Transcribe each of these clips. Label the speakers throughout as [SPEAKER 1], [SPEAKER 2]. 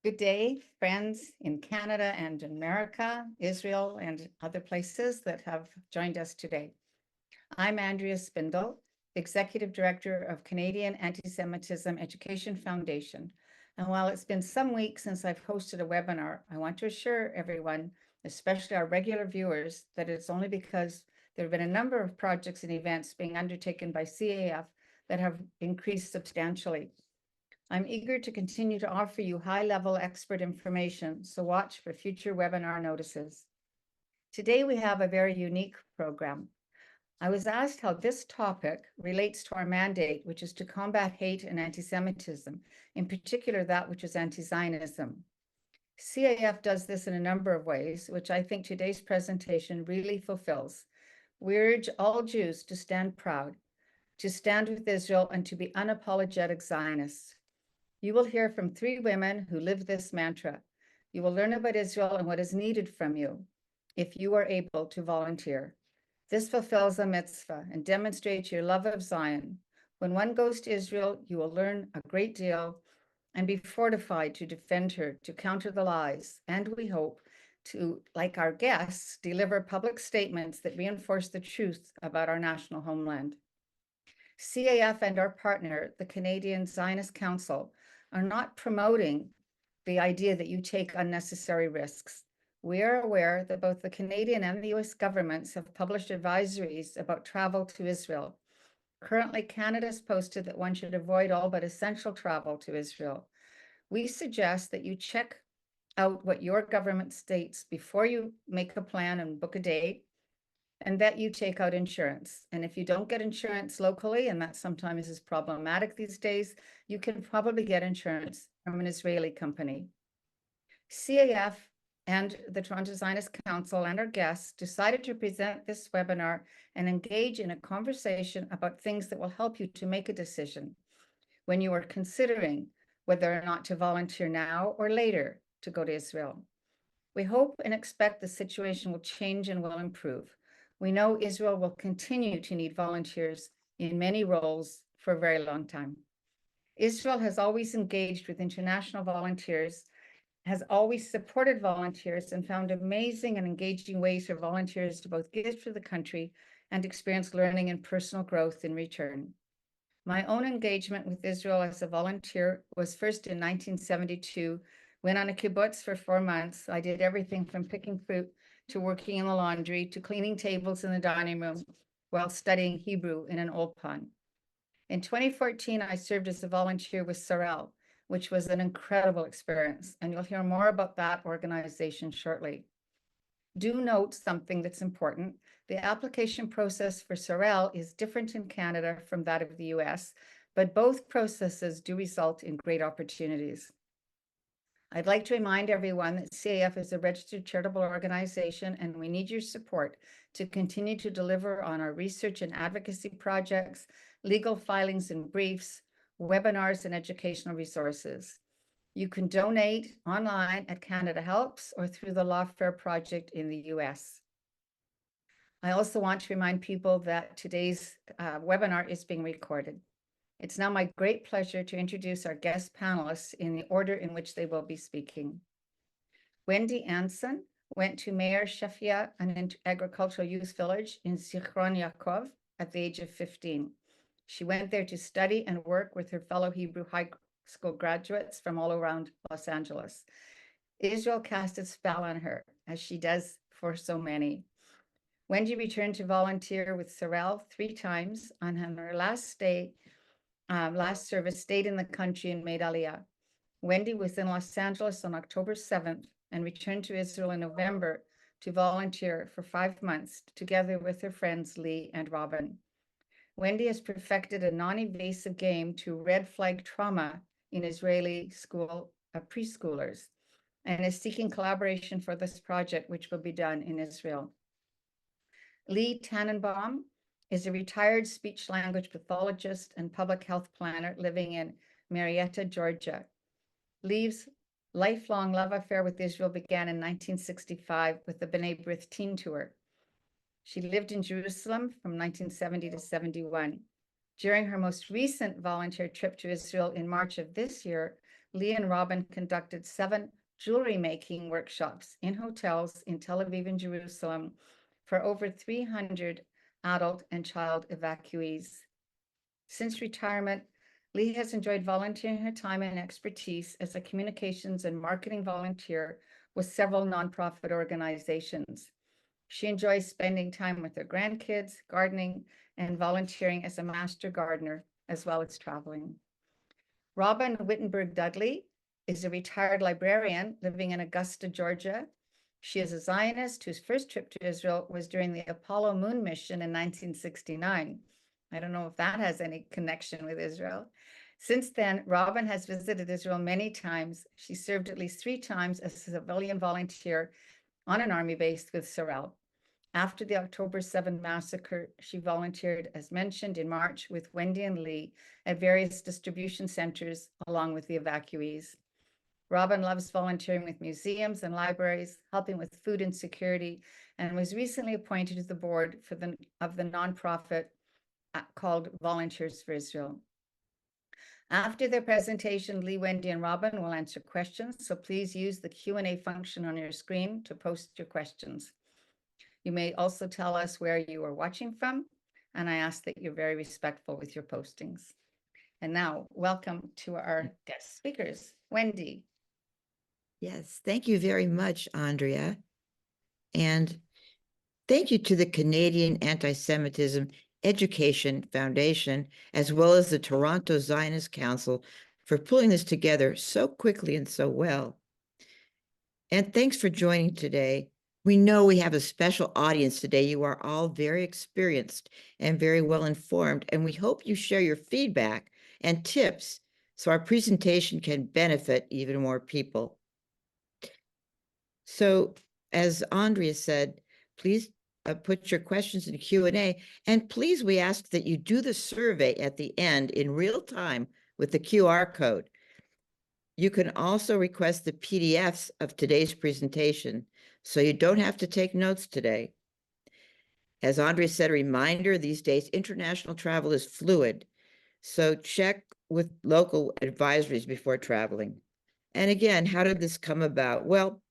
[SPEAKER 1] Good day, friends in Canada and America, Israel, and other places that have joined us today. I'm Andrea Spindle, Executive Director of Canadian Anti-Semitism Education Foundation. And while it's been some weeks since I've hosted a webinar, I want to assure everyone, especially our regular viewers, that it's only because there have been a number of projects and events being undertaken by CAEF that have increased substantially. I'm eager to continue to offer you high-level expert information, so watch for future webinar notices. Today, we have a very unique program. I was asked how this topic relates to our mandate, which is to combat hate and anti-Semitism, in particular that which is anti-Zionism. CAEF does this in a number of ways, which I think today's presentation really fulfills. We urge all Jews to stand proud, to stand with Israel, and to be unapologetic Zionists. You will hear from 3 women who live this mantra. You will learn about Israel and what is needed from you if you are able to volunteer. This fulfills a mitzvah and demonstrates your love of Zion. When one goes to Israel, you will learn a great deal and be fortified to defend her, to counter the lies, and we hope to, like our guests, deliver public statements that reinforce the truth about our national homeland. CAEF and our partner, the Canadian Zionist Council, are not promoting the idea that you take unnecessary risks. We are aware that both the Canadian and the US governments have published advisories about travel to Israel. Currently, Canada has posted that one should avoid all but essential travel to Israel. We suggest that you check out what your government states before you make a plan and book a date, and that you take out insurance. And if you don't get insurance locally, and that sometimes is problematic these days, you can probably get insurance from an Israeli company. CAEF and the Toronto Zionist Council and our guests decided to present this webinar and engage in a conversation about things that will help you to make a decision when you are considering whether or not to volunteer now or later to go to Israel. We hope and expect the situation will change and will improve. We know Israel will continue to need volunteers in many roles for a very long time. Israel has always engaged with international volunteers, has always supported volunteers, and found amazing and engaging ways for volunteers to both give to the country and experience learning and personal growth in return. My own engagement with Israel as a volunteer was first in 1972, when on a kibbutz for 4 months. I did everything from picking fruit to working in the laundry to cleaning tables in the dining room while studying Hebrew in an ulpan. In 2014, I served as a volunteer with Sorel, which was an incredible experience, and you'll hear more about that organization shortly. Do note something that's important. The application process for Sorel is different in Canada from that of the US, but both processes do result in great opportunities. I'd like to remind everyone that CAEF is a registered charitable organization, and we need your support to continue to deliver on our research and advocacy projects, legal filings and briefs, webinars, and educational resources. You can donate online at Canada Helps or through the Lawfare Project in the US. I also want to remind people that today's webinar is being recorded. It's now my great pleasure to introduce our guest panelists in the order in which they will be speaking. Wendy Anson went to Meir Shafia, an agricultural youth village in Zichron Yaakov, at the age of 15. She went there to study and work with her fellow Hebrew high school graduates from all around Los Angeles. Israel cast its spell on her, as she does for so many. Wendy returned to volunteer with Sorel 3 times. On her last service, stayed in the country and made Aliyah. Wendy was in Los Angeles on October 7th and returned to Israel in November to volunteer for 5 months together with her friends Lee and Robin. Wendy has perfected a non-invasive game to red flag trauma in Israeli preschoolers and is seeking collaboration for this project, which will be done in Israel. Lee Tannenbaum is a retired speech-language pathologist and public health planner living in Marietta, Georgia. Lee's lifelong love affair with Israel began in 1965 with the B'nai B'rith teen tour. She lived in Jerusalem from 1970 to 71. During her most recent volunteer trip to Israel in March of this year, Lee and Robin conducted 7 jewelry making workshops in hotels in Tel Aviv and Jerusalem for over 300 adult and child evacuees. Since retirement, Lee has enjoyed volunteering her time and expertise as a communications and marketing volunteer with several nonprofit organizations. She enjoys spending time with her grandkids, gardening, and volunteering as a master gardener, as well as traveling. Robin Wittenberg Dudley is a retired librarian living in Augusta, Georgia. She is a Zionist whose first trip to Israel was during the Apollo moon mission in 1969. I don't know if that has any connection with Israel. Since then, Robin has visited Israel many times. She served at least 3 times as a civilian volunteer on an army base with Sorel. After the October 7 massacre, she volunteered, as mentioned, in March with Wendy and Lee at various distribution centers, along with the evacuees. Robin loves volunteering with museums and libraries, helping with food insecurity, and was recently appointed to the board of the nonprofit called Volunteers for Israel. After their presentation, Lee, Wendy, and Robin will answer questions, so please use the Q&A function on your screen to post your questions. You may also tell us where you are watching from, and I ask that you're very respectful with your postings. And now, welcome to our guest speakers. Wendy.
[SPEAKER 2] Yes, thank you very much, Andrea. And thank you to the Canadian Anti-Semitism Education Foundation, as well as the Toronto Zionist Council, for pulling this together so quickly and so well. And thanks for joining today. We know we have a special audience today. You are all very experienced and very well informed, and we hope you share your feedback and tips so our presentation can benefit even more people. So, as Andrea said, please put your questions in the Q&A, and please, we ask that you do the survey at the end in real time with the QR code. You can also request the PDFs of today's presentation, so you don't have to take notes today. As Andrea said, a reminder, these days, international travel is fluid, so check with local advisories before traveling. And again, how did this come about? Well,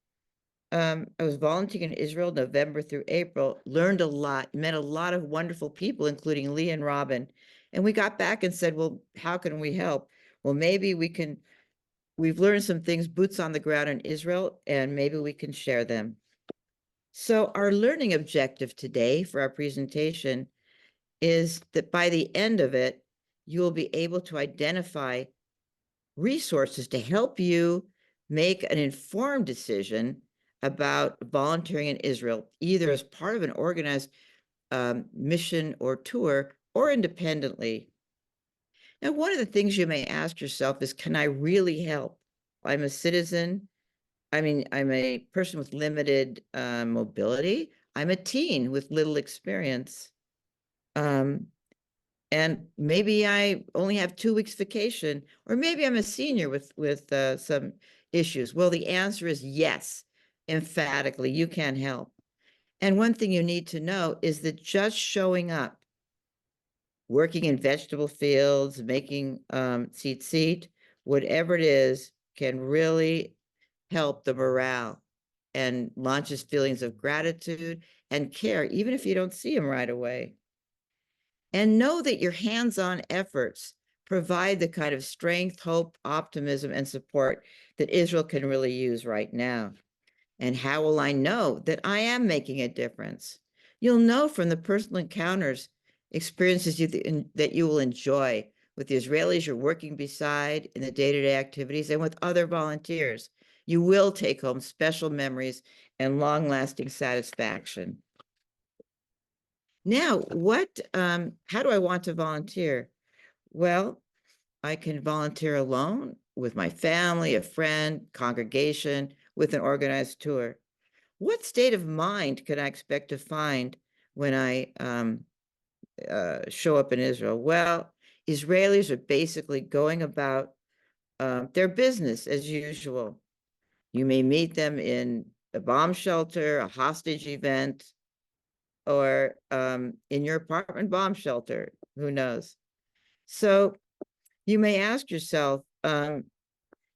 [SPEAKER 2] I was volunteering in Israel November through April, learned a lot, met a lot of wonderful people, including Lee and Robin. And we got back and said, well, how can we help? Well, maybe we've learned some things, boots on the ground in Israel, and maybe we can share them. So our learning objective today for our presentation is that by the end of it, you will be able to identify resources to help you make an informed decision about volunteering in Israel, either as part of an organized mission or tour or independently. Now, one of the things you may ask yourself is, can I really help? I'm a citizen. I mean, I'm a person with limited mobility. I'm a teen with little experience. And maybe I only have 2 weeks vacation, or maybe I'm a senior with some issues. Well, the answer is yes, emphatically, you can help. And one thing you need to know is that just showing up, working in vegetable fields, making tzitzit, whatever it is, can really help the morale and launches feelings of gratitude and care, even if you don't see them right away. And know that your hands-on efforts provide the kind of strength, hope, optimism, and support that Israel can really use right now. And how will I know that I am making a difference? You'll know from the personal encounters, experiences that you will enjoy with the Israelis you're working beside in the day-to-day activities and with other volunteers. You will take home special memories and long-lasting satisfaction. Now, how do I want to volunteer? Well, I can volunteer alone, with my family, a friend, congregation, with an organized tour. What state of mind can I expect to find when I show up in Israel? Well, Israelis are basically going about their business as usual. You may meet them in a bomb shelter, a hostage event, or in your apartment bomb shelter, who knows? So you may ask yourself,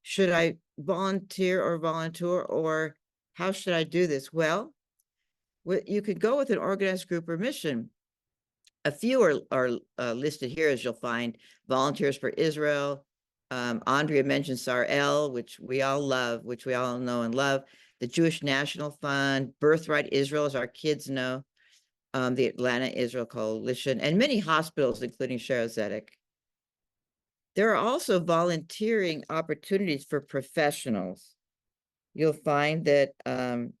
[SPEAKER 2] should I volunteer, or how should I do this? Well, you could go with an organized group or mission. A few are listed here, as you'll find: Volunteers for Israel. Andrea mentioned SAR-L, which we all love, which we all know and love. The Jewish National Fund, Birthright Israel, as our kids know, the Atlanta Israel Coalition, and many hospitals, including Shaare Zedek. There are also volunteering opportunities for professionals. You'll find that Nefesh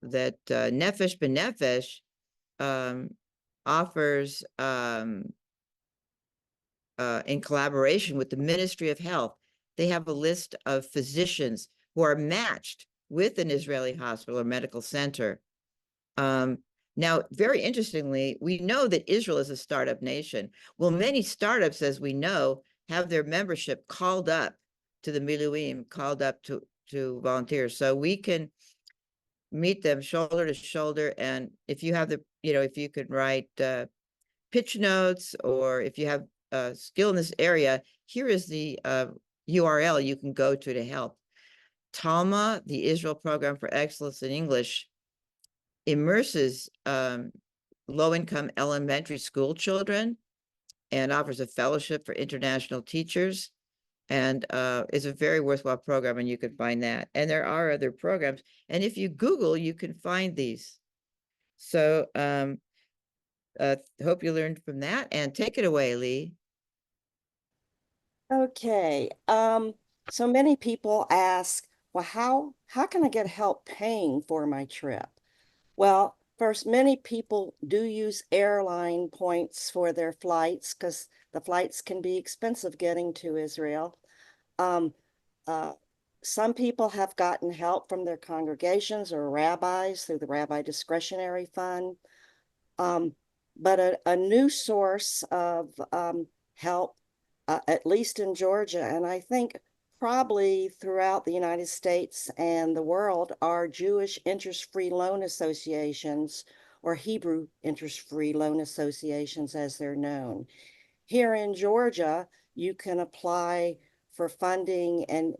[SPEAKER 2] B'Nefesh offers, in collaboration with the Ministry of Health, they have a list of physicians who are matched with an Israeli hospital or medical center. Now, very interestingly, we know that Israel is a startup nation. Well, many startups, as we know, have their membership called up to the Miluim, called up to volunteers. So we can meet them shoulder to shoulder. And if you have if you could write pitch notes, or if you have a skill in this area, here is the URL you can go to help. Talma, the Israel Program for Excellence in English, immerses low-income elementary school children and offers a fellowship for international teachers, and is a very worthwhile program, and you can find that. And there are other programs, and if you Google, you can find these. So hope you learned from that, and take it away, Lee.
[SPEAKER 3] Okay. So many people ask, well, how can I get help paying for my trip? Well, first, many people do use airline points for their flights because the flights can be expensive getting to Israel. Um, uh, some people have gotten help from their congregations or rabbis through the Rabbi Discretionary Fund. Um, but a new source of help, at least in Georgia, and I think probably throughout the United States and the world, are Jewish interest-free loan associations, or Hebrew interest-free loan associations as they're known. Here in Georgia, you can apply for funding and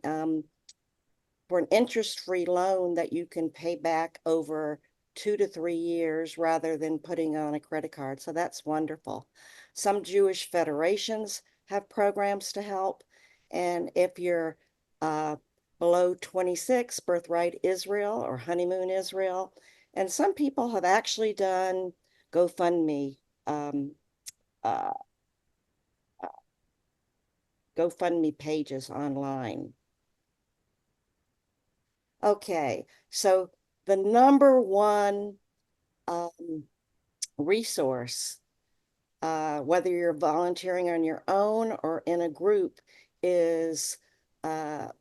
[SPEAKER 3] for an interest-free loan that you can pay back over 2 to 3 years rather than putting on a credit card. So that's wonderful. Some Jewish federations have programs to help. And if you're below 26, Birthright Israel or Honeymoon Israel. And some people have actually done GoFundMe, um, uh, GoFundMe pages online. Okay, so the number one resource, whether you're volunteering on your own or in a group, is a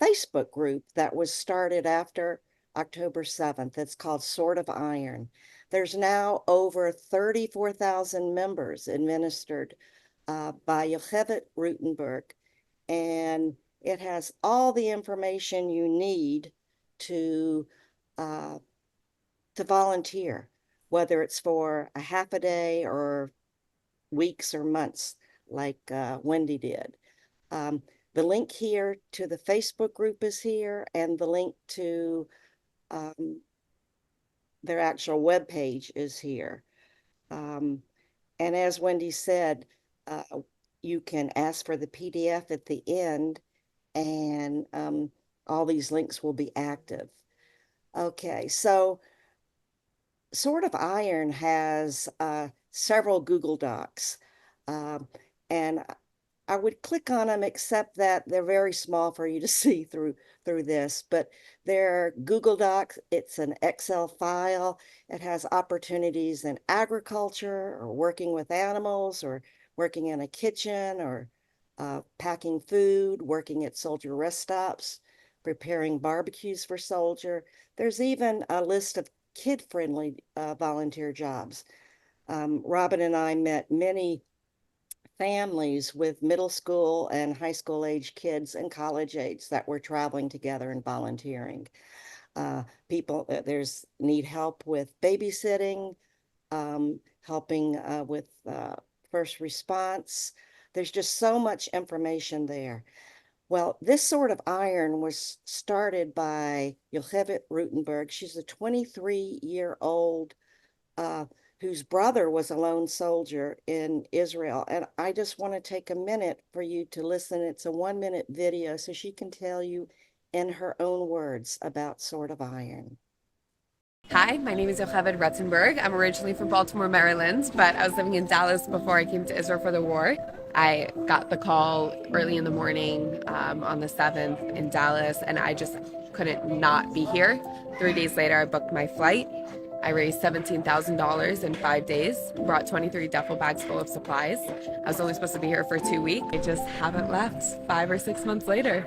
[SPEAKER 3] Facebook group that was started after October 7th. It's called Sword of Iron. There's now over 34,000 members administered by Yocheved Rutenberg, and it has all the information you need to uh, volunteer, whether it's for a half a day or weeks or months, like Wendy did. The link here to the Facebook group is here, and the link to their actual webpage is here. And as Wendy said, you can ask for the PDF at the end, and all these links will be active. Okay, so Sword of Iron has several Google Docs, and I would click on them, except that they're very small for you to see through this. But they're Google Docs. It's an Excel file. It has opportunities in agriculture, or working with animals, or working in a kitchen, or packing food, working at soldier rest stops, preparing barbecues for soldier. There's even a list of kid-friendly volunteer jobs. Robin and I met many families with middle school and high school age kids and college age that were traveling together and volunteering. People there's need help with babysitting, helping with first response, There's just so much information there. Well, this sort of iron was started by Yocheved Rutenberg. She's a 23-year-old whose brother was a lone soldier in Israel. And I just want to take a minute for you to listen. It's a 1-minute video so she can tell you in her own words about Sword of Iron.
[SPEAKER 4] Hi, my name is Yocheved Rutenberg. I'm originally from Baltimore, Maryland, but I was living in Dallas before I came to Israel for the war. I got the call early in the morning on the 7th in Dallas, and I just couldn't not be here. 3 days later, I booked my flight. I raised $17,000 in 5 days, brought 23 duffel bags full of supplies. I was only supposed to be here for 2 weeks. I just haven't left 5 or 6 months later.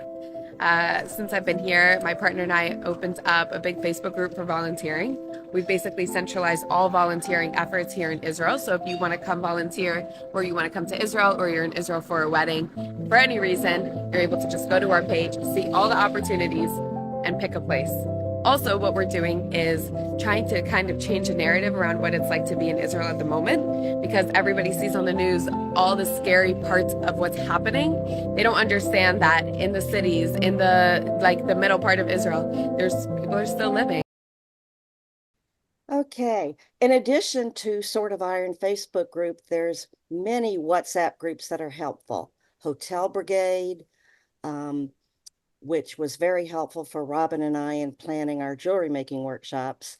[SPEAKER 4] Since I've been here, my partner and I opened up a big Facebook group for volunteering. We've basically centralized all volunteering efforts here in Israel. So if you want to come volunteer, or you want to come to Israel, or you're in Israel for a wedding, for any reason, you're able to just go to our page, see all the opportunities, and pick a place. Also, what we're doing is trying to kind of change the narrative around what it's like to be in Israel at the moment, because everybody sees on the news all the scary parts of what's happening. They don't understand that in the cities, in the middle part of Israel, there's people are still living.
[SPEAKER 3] Okay. In addition to Sword of Iron Facebook group, there's many WhatsApp groups that are helpful. Hotel Brigade, which was very helpful for Robin and I in planning our jewelry making workshops.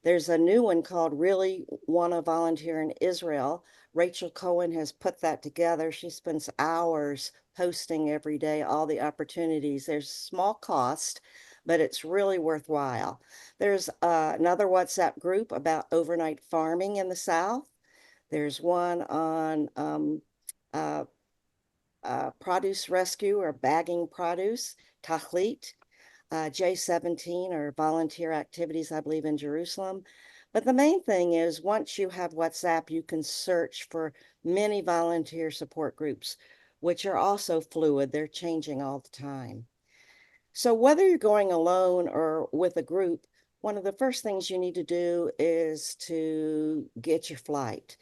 [SPEAKER 3] There's a new one called Really Wanna Volunteer in Israel. Rachel Cohen has put that together. She spends hours posting every day all the opportunities. There's small cost, but it's really worthwhile. There's another WhatsApp group about overnight farming in the South. There's one on produce rescue or bagging produce, Tachlit, J17 or volunteer activities, I believe, in Jerusalem. But the main thing is once you have WhatsApp, you can search for many volunteer support groups, which are also fluid. They're changing all the time. So whether you're going alone or with a group, one of the first things you need to do is to get your flight.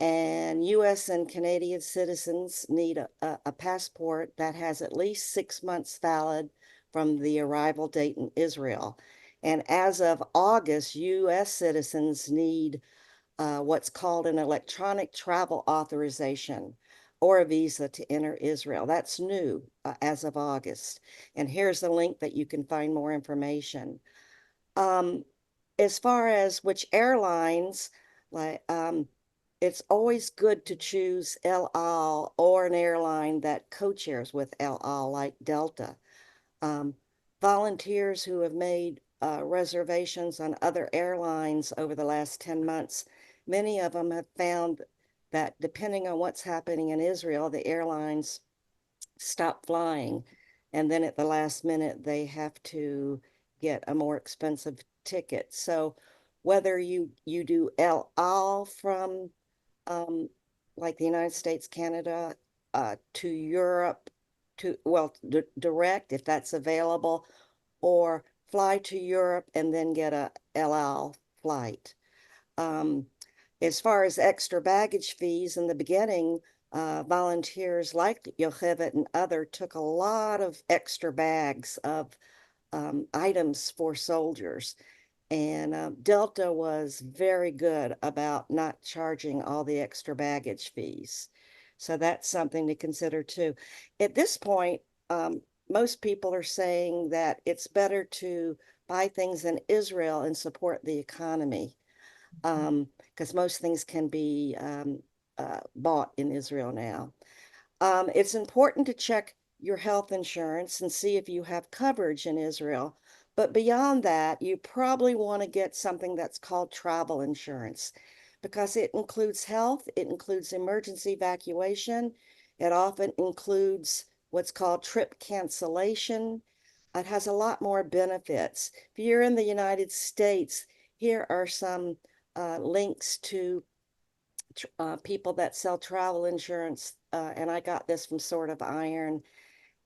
[SPEAKER 3] And US and Canadian citizens need a passport that has at least 6 months valid from the arrival date in Israel. And as of August, US citizens need what's called an electronic travel authorization or a visa to enter Israel. That's new as of August. And here's the link that you can find more information. As far as which airlines, like it's always good to choose El Al or an airline that co-chairs with El Al, like Delta. Volunteers who have made reservations on other airlines over the last 10 months, many of them have found that depending on what's happening in Israel, the airlines stop flying. And then at the last minute, they have to get a more expensive ticket. So whether you do El Al from like the United States, Canada, to Europe, direct if that's available, or fly to Europe and then get a El Al flight. As far as extra baggage fees in the beginning, volunteers like Yocheved and other took a lot of extra bags of items for soldiers. And Delta was very good about not charging all the extra baggage fees. So that's something to consider too. At this point, most people are saying that it's better to buy things in Israel and support the economy, because most things can be bought in Israel now. It's important to check your health insurance and see if you have coverage in Israel. But beyond that, you probably want to get something that's called travel insurance because it includes health, it includes emergency evacuation, it often includes what's called trip cancellation. It has a lot more benefits. If you're in the United States, here are some links to people that sell travel insurance, and I got this from Sword of Iron.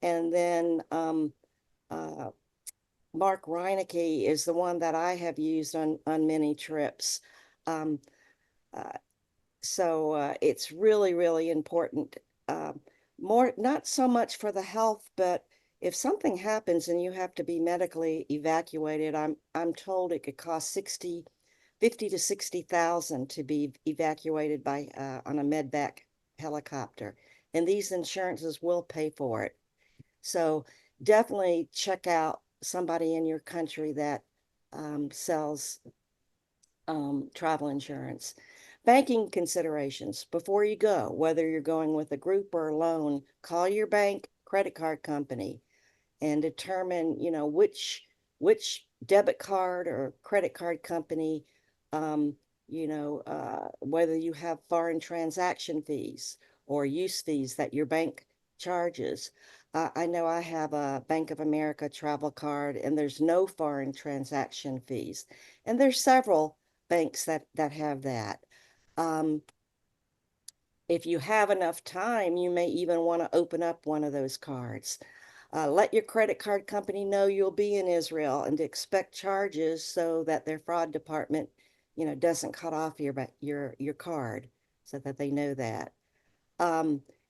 [SPEAKER 3] And then Mark Reinecke is the one that I have used on many trips. So it's really, really important more, not so much for the health, but if something happens and you have to be medically evacuated, I'm told it could cost 50 to 60,000 to be evacuated by on a medvac helicopter, and these insurances will pay for it. So definitely check out somebody in your country that sells travel insurance. Banking considerations before you go, whether you're going with a group or alone, call your bank, credit card company, and determine, which debit card or credit card company, whether you have foreign transaction fees or use fees that your bank charges. I know I have a Bank of America travel card and there's no foreign transaction fees. And there's several banks that have that. If you have enough time, you may even want to open up one of those cards. Let your credit card company know you'll be in Israel and to expect charges so that their fraud department, doesn't cut off your card, so that they know that.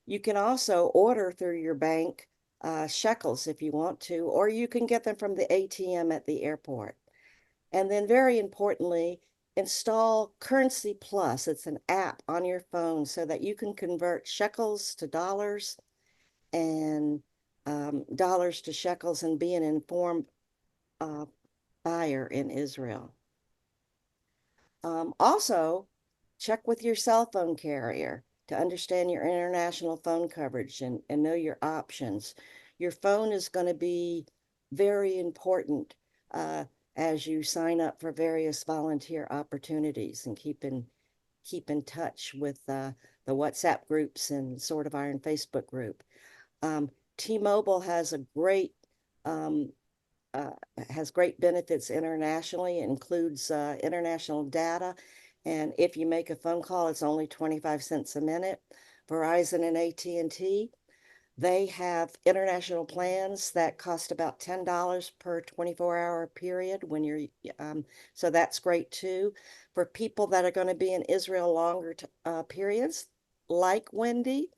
[SPEAKER 3] You can also order through your bank shekels if you want to, or you can get them from the ATM at the airport. And then very importantly, install Currency Plus. It's an app on your phone so that you can convert shekels to dollars and dollars to shekels and be an informed buyer in Israel. Also, check with your cell phone carrier to understand your international phone coverage and know your options. Your phone is going to be very important as you sign up for various volunteer opportunities and keep in touch with the WhatsApp groups and Sword of Iron Facebook group. T-Mobile has great benefits internationally. It includes international data. And if you make a phone call, it's only 25 cents a minute. Verizon and AT&T, they have international plans that cost about $10 per 24-hour period when you're, so that's great too. For people that are going to be in Israel longer periods, like Wendy,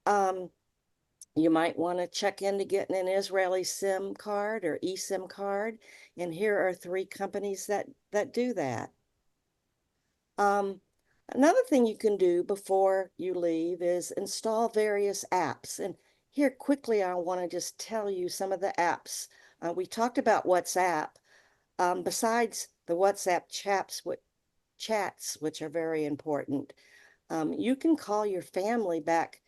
[SPEAKER 3] you might want to check into getting an Israeli SIM card or eSIM card. And here are 3 companies that do that. Another thing you can do before you leave is install various apps. And here quickly, I want to just tell you some of the apps. We talked about WhatsApp. Besides the WhatsApp chats, which are very important, you can call your family back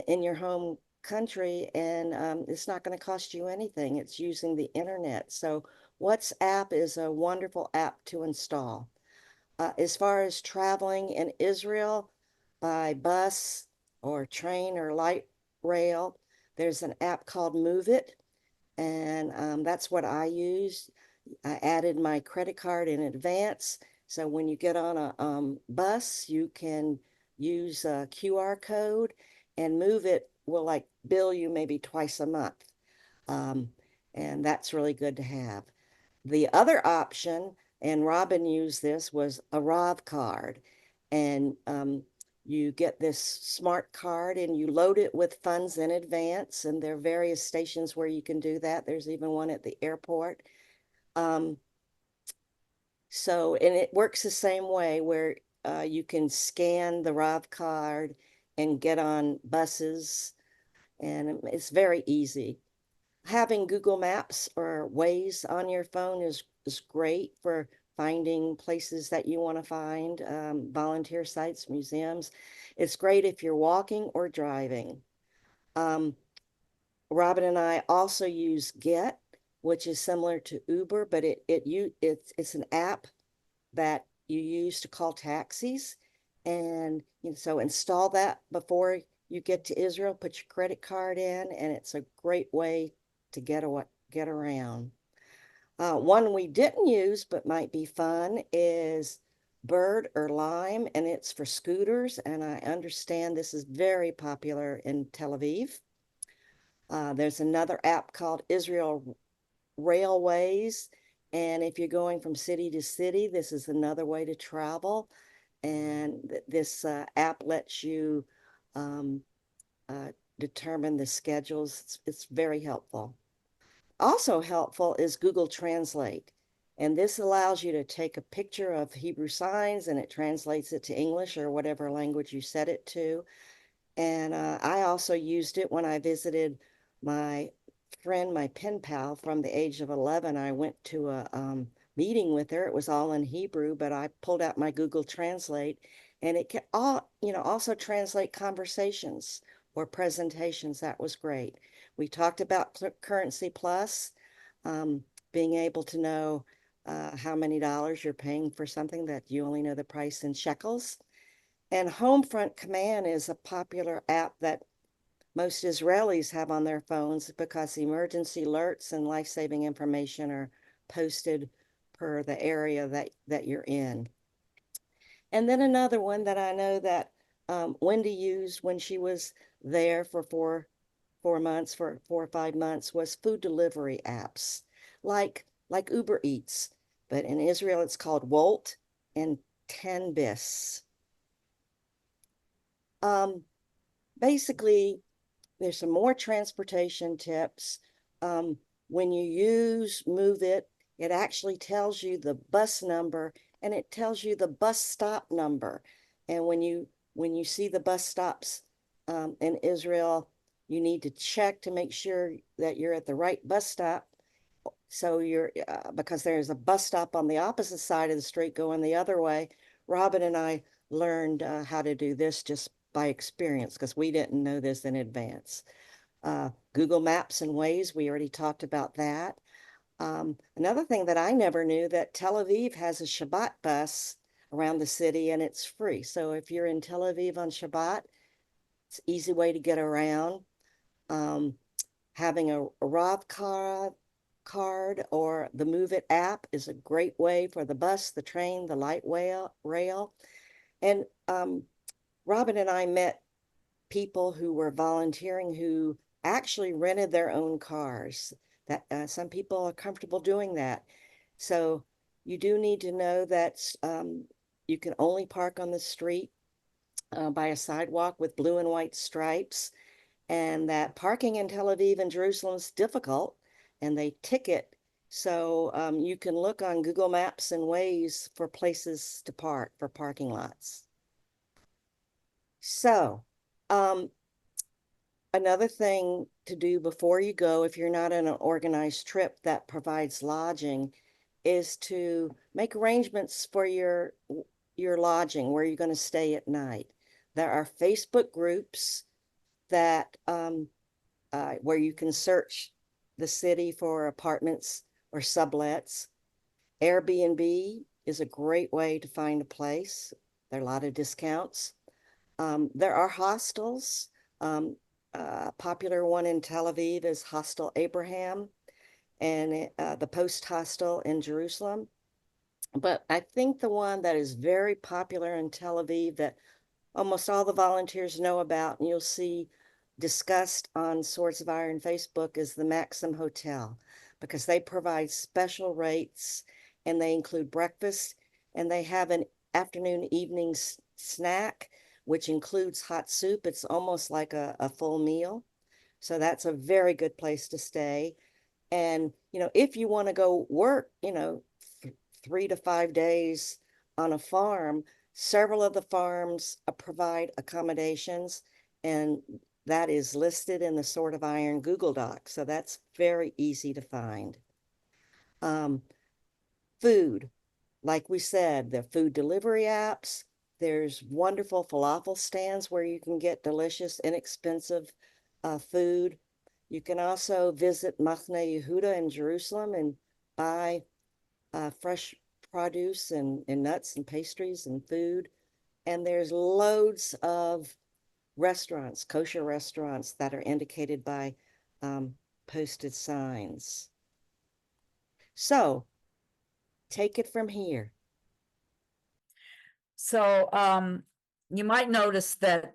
[SPEAKER 3] in your home country and it's not going to cost you anything. It's using the internet. So WhatsApp is a wonderful app to install. As far as traveling in Israel by bus or train or light rail, there's an app called Move It, and that's what I use. I added my credit card in advance, so when you get on a bus, you can use a QR code, and Move It will like bill you maybe twice a month, and that's really good to have. The other option, and Robin used this, was a RAV card. And you get this smart card and you load it with funds in advance. And there are various stations where you can do that. There's even one at the airport. And it works the same way where you can scan the RAV card and get on buses. And it's very easy. Having Google Maps or Waze on your phone is great for finding places that you want to find, volunteer sites, museums. It's great if you're walking or driving. Robin and I also use Get, which is similar to Uber, but it's an app that you use to call taxis. And so install that before you get to Israel, put your credit card in, and it's a great way to get around. One we didn't use but might be fun is Bird or Lime, and it's for scooters. And I understand this is very popular in Tel Aviv. There's another app called Israel Railways. And if you're going from city to city, this is another way to travel. And this app lets you determine the schedules. It's very helpful. Also helpful is Google Translate. And this allows you to take a picture of Hebrew signs and it translates it to English or whatever language you set it to. And I also used it when I visited my friend, my pen pal from the age of 11. I went to a meeting with her. It was all in Hebrew, but I pulled out my Google Translate and it can also translate conversations or presentations. That was great. We talked about Currency Plus, being able to know how many dollars you're paying for something that you only know the price in shekels. And Homefront Command is a popular app that most Israelis have on their phones because emergency alerts and life-saving information are posted per the area that you're in. And then another one that I know that Wendy used when she was there for 4 or 5 months was food delivery apps like Uber Eats, but in Israel it's called Wolt and 10bis. Basically, there's some more transportation tips. When you use Move It, it actually tells you the bus number and it tells you the bus stop number. And when you see the bus stops in Israel, you need to check to make sure that you're at the right bus stop. So because there's a bus stop on the opposite side of the street going the other way. Robin and I learned how to do this just by experience because we didn't know this in advance. Google Maps and Waze, we already talked about that. Another thing that I never knew, that Tel Aviv has a Shabbat bus around the city and it's free. So if you're in Tel Aviv on Shabbat, it's an easy way to get around. Having a Rav card or the Move It app is a great way for the bus, the train, the light rail. And Robin and I met people who were volunteering who actually rented their own cars. That some people are comfortable doing that. So you do need to know that you can only park on the street by a sidewalk with blue and white stripes, and that parking in Tel Aviv and Jerusalem is difficult, and they ticket. So you can look on Google Maps and Waze for places to park, for parking lots. So another thing to do before you go, if you're not in an organized trip that provides lodging, is to make arrangements for your lodging, where you're going to stay at night. There are Facebook groups that where you can search the city for apartments or sublets. Airbnb is a great way to find a place. There are a lot of discounts. There are hostels. A popular one in Tel Aviv is Hostel Abraham and the Post Hostel in Jerusalem. But I think the one that is very popular in Tel Aviv that almost all the volunteers know about, and you'll see discussed on Swords of Iron Facebook, is the Maxim Hotel, because they provide special rates and they include breakfast and they have an afternoon evening snack, which includes hot soup. It's almost like a full meal. So that's a very good place to stay. And, if you want to go work, 3 to 5 days on a farm, several of the farms provide accommodations, and that is listed in the Sword of Iron Google Doc. So that's very easy to find. Food, like we said, the food delivery apps. There's wonderful falafel stands where you can get delicious, inexpensive food. You can also visit Machne Yehuda in Jerusalem and buy fresh produce and nuts and pastries and food. And there's loads of restaurants, kosher restaurants, that are indicated by posted signs. So take it from here.
[SPEAKER 5] So you might notice that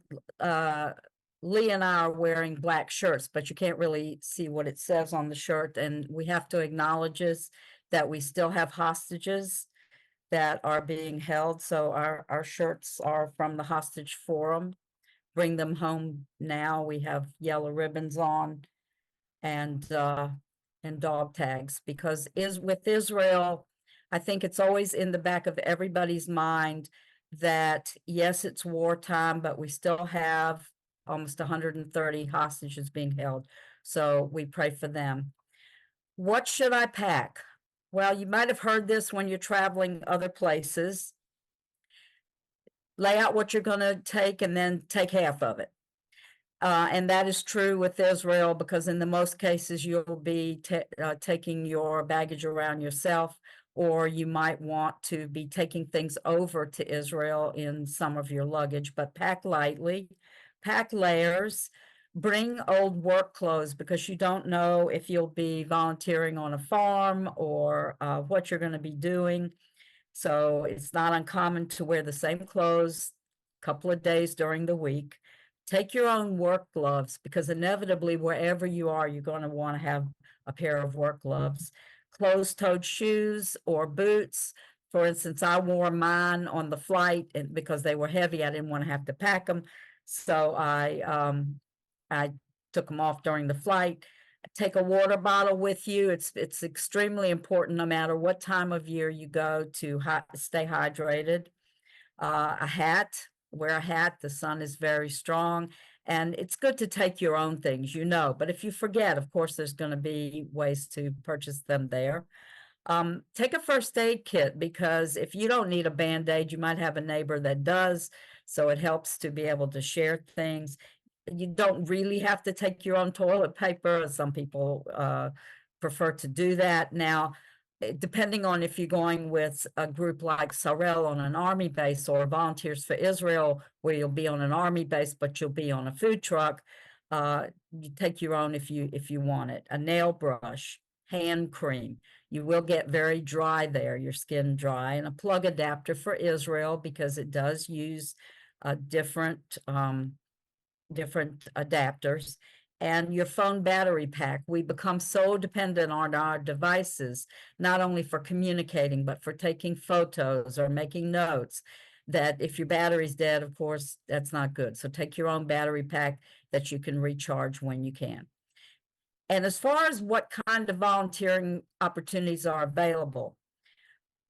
[SPEAKER 5] Lee and I are wearing black shirts, but you can't really see what it says on the shirt. And we have to acknowledge that we still have hostages that are being held. So our shirts are from the Hostage Forum. bring them home now. We have yellow ribbons on and dog tags, because with Israel, I think it's always in the back of everybody's mind that yes, it's wartime, but we still have almost 130 hostages being held. So we pray for them. What should I pack? Well, you might have heard this when you're traveling other places. Lay out what you're going to take and then take half of it. And that is true with Israel, because in the most cases you'll be taking your baggage around yourself, or you might want to be taking things over to Israel in some of your luggage. But pack lightly, pack layers, bring old work clothes, because you don't know if you'll be volunteering on a farm or what you're going to be doing. So it's not uncommon to wear the same clothes a couple of days during the week. Take your own work gloves, because inevitably wherever you are, you're going to want to have a pair of work gloves. Closed-toed shoes or boots. For instance, I wore mine on the flight, and because they were heavy, I didn't want to have to pack them. So I took them off during the flight. Take a water bottle with you. It's extremely important, no matter what time of year you go, to stay hydrated. A hat, wear a hat. The sun is very strong, and it's good to take your own things, but if you forget, of course, there's going to be ways to purchase them there. Take a first aid kit, because if you don't need a Band-Aid, you might have a neighbor that does. So it helps to be able to share things. You don't really have to take your own toilet paper. Some people prefer to do that. Now, depending on if you're going with a group like Sorel on an army base, or Volunteers for Israel, where you'll be on an army base, but you'll be on a food truck, you take your own if you want it. A nail brush, hand cream. You will get very dry there, your skin dry, and a plug adapter for Israel, because it does use different adapters. And your phone battery pack. We become so dependent on our devices, not only for communicating, but for taking photos or making notes, that if your battery's dead, of course, that's not good. So take your own battery pack that you can recharge when you can. And as far as what kind of volunteering opportunities are available,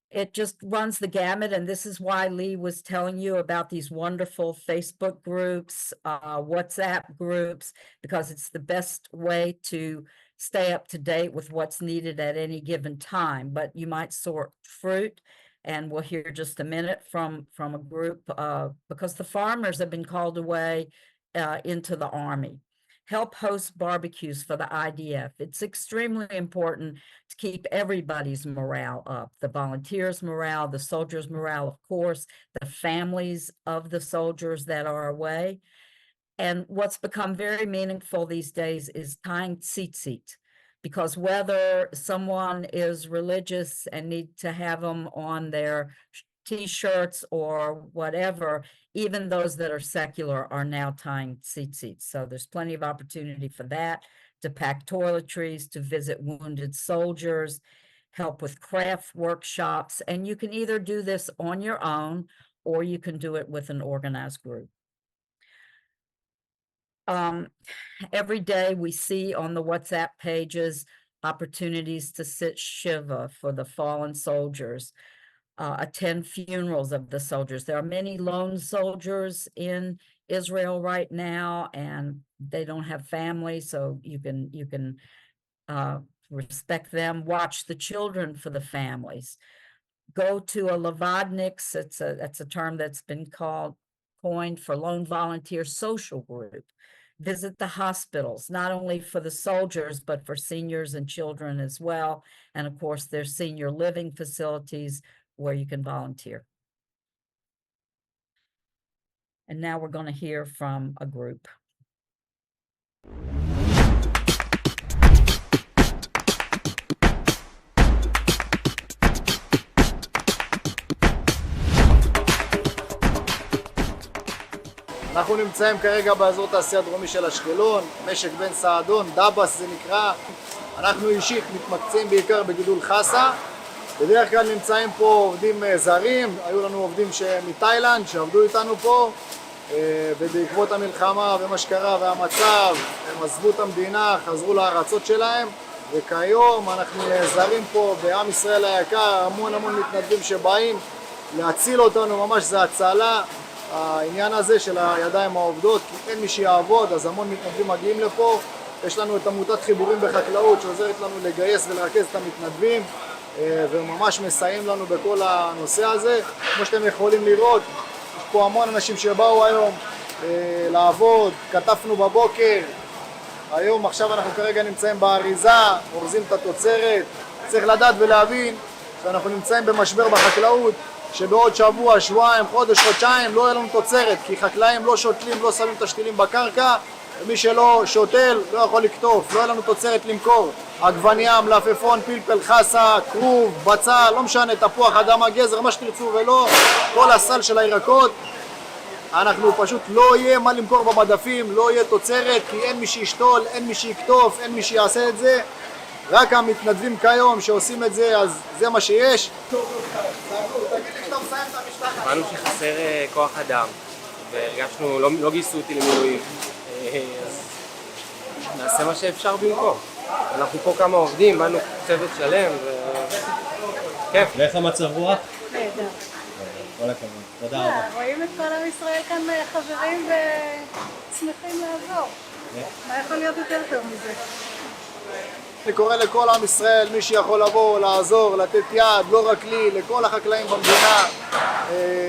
[SPEAKER 5] it just runs the gamut. And this is why Lee was telling you about these wonderful Facebook groups, WhatsApp groups, because it's the best way to stay up to date with what's needed at any given time. But you might sort fruit, and we'll hear just a minute from a group, because the farmers have been called away into the Army. Help host barbecues for the IDF. It's extremely important to keep everybody's morale up, the volunteers' morale, the soldiers' morale, of course, the families of the soldiers that are away. And what's become very meaningful these days is tying tzitzit, because whether someone is religious and need to have them on their T-shirts or whatever, even those that are secular are now tying tzitzit. So there's plenty of opportunity for that, to pack toiletries, to visit wounded soldiers, help with craft workshops. And you can either do this on your own, or you can do it with an organized group. Every day we see on the WhatsApp pages opportunities to sit Shiva for the fallen soldiers, attend funerals of the soldiers. There are many lone soldiers in Israel right now, and they don't have family, so you can respect them. Watch the children for the families. Go to a Levadniks. That's a term that's been coined for lone volunteer social group. Visit the hospitals, not only for the soldiers, but for seniors and children as well. And of course, there's senior living facilities where you can volunteer. And now we're going to hear from a group.
[SPEAKER 6] אנחנו נמצאים כרגע באזור תעשייה דרומי של אשקלון, משק בן סעדון, דבס זה נקרא. אנחנו אישית מתמקצעים בעיקר בגידול חסה. בדרך כלל נמצאים פה עובדים זרים, היו לנו עובדים מתאילנד שעבדו איתנו פה, ובעקבות המלחמה ומה שקרה והמצב, הם עזבו את המדינה, חזרו לארצות שלהם, וכיום אנחנו נעזרים פה בעם ישראל היקר, המון מתנדבים שבאים להציל אותנו, ממש זה הצלה, העניין הזה של הידיים העובדות, כי אין מי שיעבוד, אז המון מתנדבים מגיעים לפה. יש לנו את עמותת חיבורים בחקלאות שעוזרת לנו לגייס ולרכז את המתנדבים, וממש מסייעים לנו בכל הנושא הזה. כמו שאתם יכולים לראות, יש פה המון אנשים שבאו היום לעבוד, כתפנו בבוקר, היום עכשיו אנחנו כרגע נמצאים באריזה, אורזים את התוצרת. צריך לדעת ולהבין שאנחנו נמצאים במשבר בחקלאות, שבעוד שבוע, שבועיים, חודש, חודשיים לא יהיה לנו תוצרת, כי חקלאים לא שותלים, לא שמים את השתילים בקרקע, ומי שלא שותל לא יכול לקטוף, לא יהיה לנו תוצרת למכור. עגבניה, מלפפון, פלפל, חסה, כרוב, בצל, לא משנה, תפוח, אדמה, גזר, מה שתרצו ולא, כל הסל של הירקות, אנחנו פשוט לא יהיה מה למכור במדפים, לא יהיה תוצרת, כי אין מי שישתול, אין מי שיקטוף, אין מי שיעשה את זה. רק המתנדבים כיום שעושים את זה, אז זה מה שיש.
[SPEAKER 7] אמרנו שחסר כוח אדם, והרגשנו, לא גייסו אותי למילואים, אז נעשה מה שאפשר במקום. אנחנו פה כמה עובדים, באנו צוות שלם, וכיף.
[SPEAKER 8] ואיך המצב רוח?
[SPEAKER 9] נהדר.
[SPEAKER 8] כל הכבוד, תודה רבה.
[SPEAKER 9] רואים את כל עם ישראל כאן חברים ושמחים לעזור. מה יכול להיות יותר טוב מזה?
[SPEAKER 6] אני קורא לכל עם ישראל, מי שיכול לבוא, לעזור, לתת יד, לא רק לי, לכל החקלאים במדינה.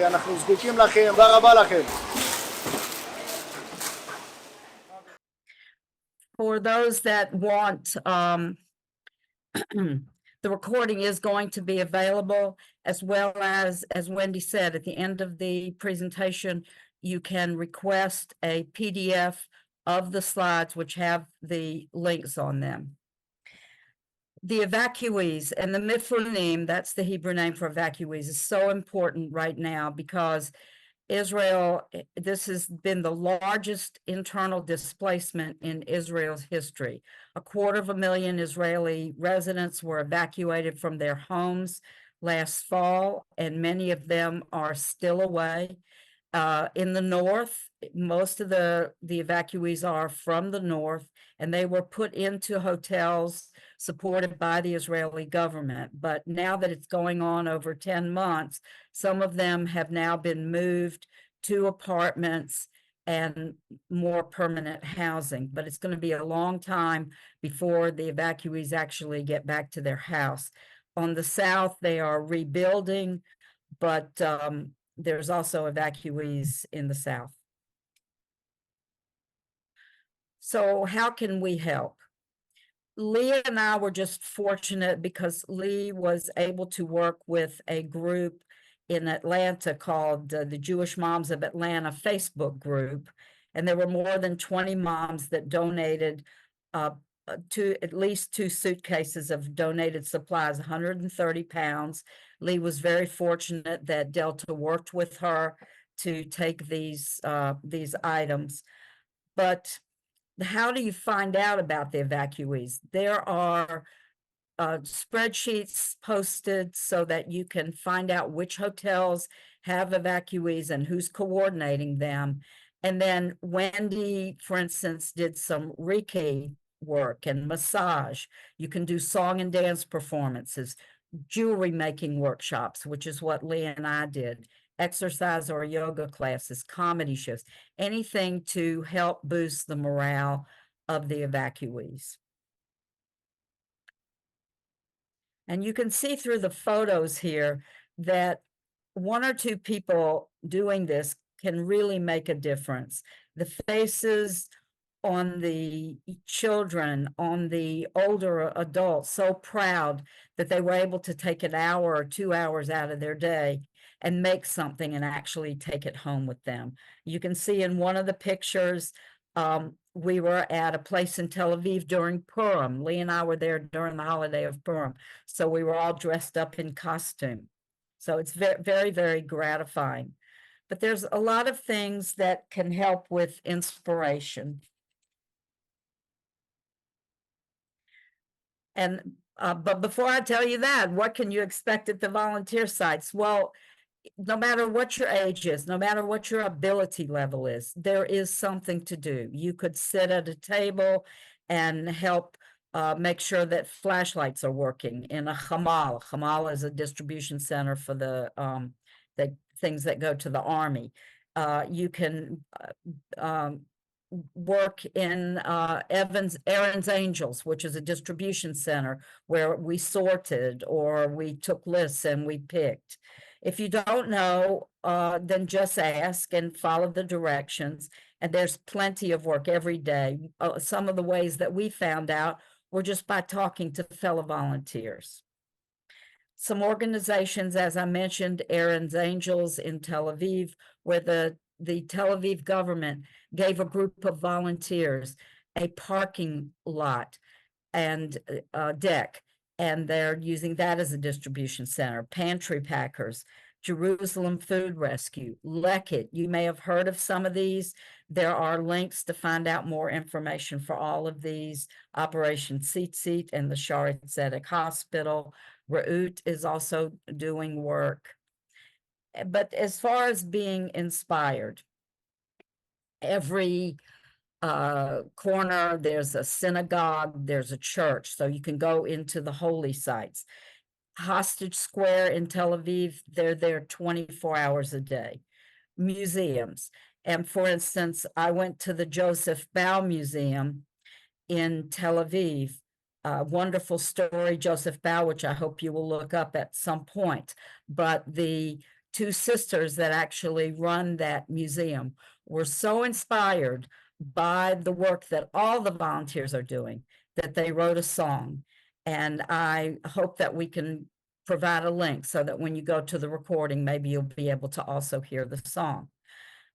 [SPEAKER 6] אנחנו זקוקים לכם, תודה רבה לכם.
[SPEAKER 5] For those that want, the recording is going to be available, as well as Wendy said, at the end of the presentation, you can request a PDF of the slides which have the links on them. The evacuees and the miflunim, that's the Hebrew name for evacuees, is so important right now because Israel, this has been the largest internal displacement in Israel's history. 250,000 Israeli residents were evacuated from their homes last fall, and many of them are still away. In the north, most of the evacuees are from the north, and they were put into hotels supported by the Israeli government. But now that it's going on over 10 months, some of them have now been moved to apartments and more permanent housing. But it's going to be a long time before the evacuees actually get back to their house. On the south, they are rebuilding, but there's also evacuees in the south. So how can we help? Lee and I were just fortunate because Lee was able to work with a group in Atlanta called the Jewish Moms of Atlanta Facebook group. And there were more than 20 moms that donated to at least 2 suitcases of donated supplies, 130 pounds. Lee was very fortunate that Delta worked with her to take these items. But how do you find out about the evacuees? There are spreadsheets posted so that you can find out which hotels have evacuees and who's coordinating them. And then Wendy, for instance, did some Reiki work and massage. You can do song and dance performances, jewelry making workshops, which is what Lee and I did, exercise or yoga classes, comedy shows, anything to help boost the morale of the evacuees. And you can see through the photos here that 1 or 2 people doing this can really make a difference. The faces on the children, on the older adults, so proud that they were able to take an hour or 2 hours out of their day and make something and actually take it home with them. You can see in one of the pictures, we were at a place in Tel Aviv during Purim. Lee and I were there during the holiday of Purim. So we were all dressed up in costume. So it's very, very, very gratifying. But there's a lot of things that can help with inspiration. And but before I tell you that, what can you expect at the volunteer sites? Well, no matter what your age is, no matter what your ability level is, there is something to do. You could sit at a table and help make sure that flashlights are working in a Hamal. Hamal is a distribution center for the things that go to the army. You can work in Aaron's Angels, which is a distribution center where we sorted or we took lists and we picked. If you don't know, then just ask and follow the directions. And there's plenty of work every day. Some of the ways that we found out were just by talking to fellow volunteers. Some organizations, as I mentioned, Aaron's Angels in Tel Aviv, where the Tel Aviv government gave a group of volunteers a parking lot and deck, and they're using that as a distribution center. Pantry Packers, Jerusalem Food Rescue, Lekit. You may have heard of some of these. There are links to find out more information for all of these. Operation Tzitzit and the Shaare Zedek Hospital. Reut is also doing work. But as far as being inspired, every corner, there's a synagogue, there's a church, so you can go into the holy sites. Hostage Square in Tel Aviv, they're there 24 hours a day. Museums. And for instance, I went to the Joseph Bau Museum in Tel Aviv. Wonderful story, Joseph Bau, which I hope you will look up at some point. But the two sisters that actually run that museum were so inspired by the work that all the volunteers are doing that they wrote a song. And I hope that we can provide a link so that when you go to the recording, maybe you'll be able to also hear the song.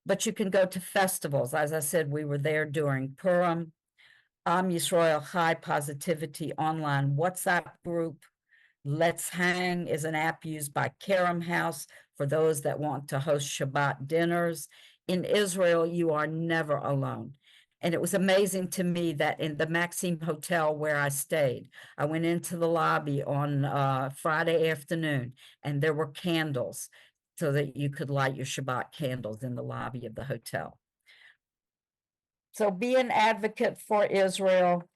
[SPEAKER 5] But you can go to festivals. As I said, we were there during Purim. Am Yisrael High Positivity online WhatsApp group. Let's Hang is an app used by Kerem House for those that want to host Shabbat dinners. In Israel, you are never alone. And it was amazing to me that in the Maxim Hotel where I stayed, I went into the lobby on Friday afternoon, and there were candles so that you could light your Shabbat candles in the lobby of the hotel. So be an advocate for Israel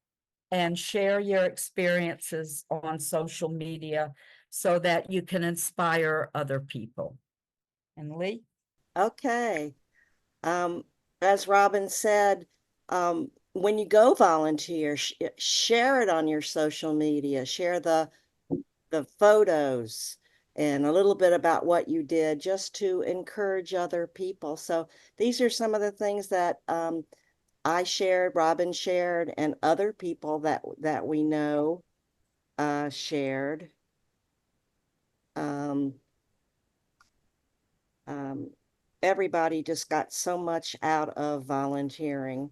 [SPEAKER 5] and share your experiences on social media so that you can inspire other people. And Lee?
[SPEAKER 3] Okay. As Robin said, when you go volunteer, share it on your social media, share the photos and a little bit about what you did just to encourage other people. So these are some of the things that I shared, Robin shared, and other people that we know shared. Everybody just got so much out of volunteering.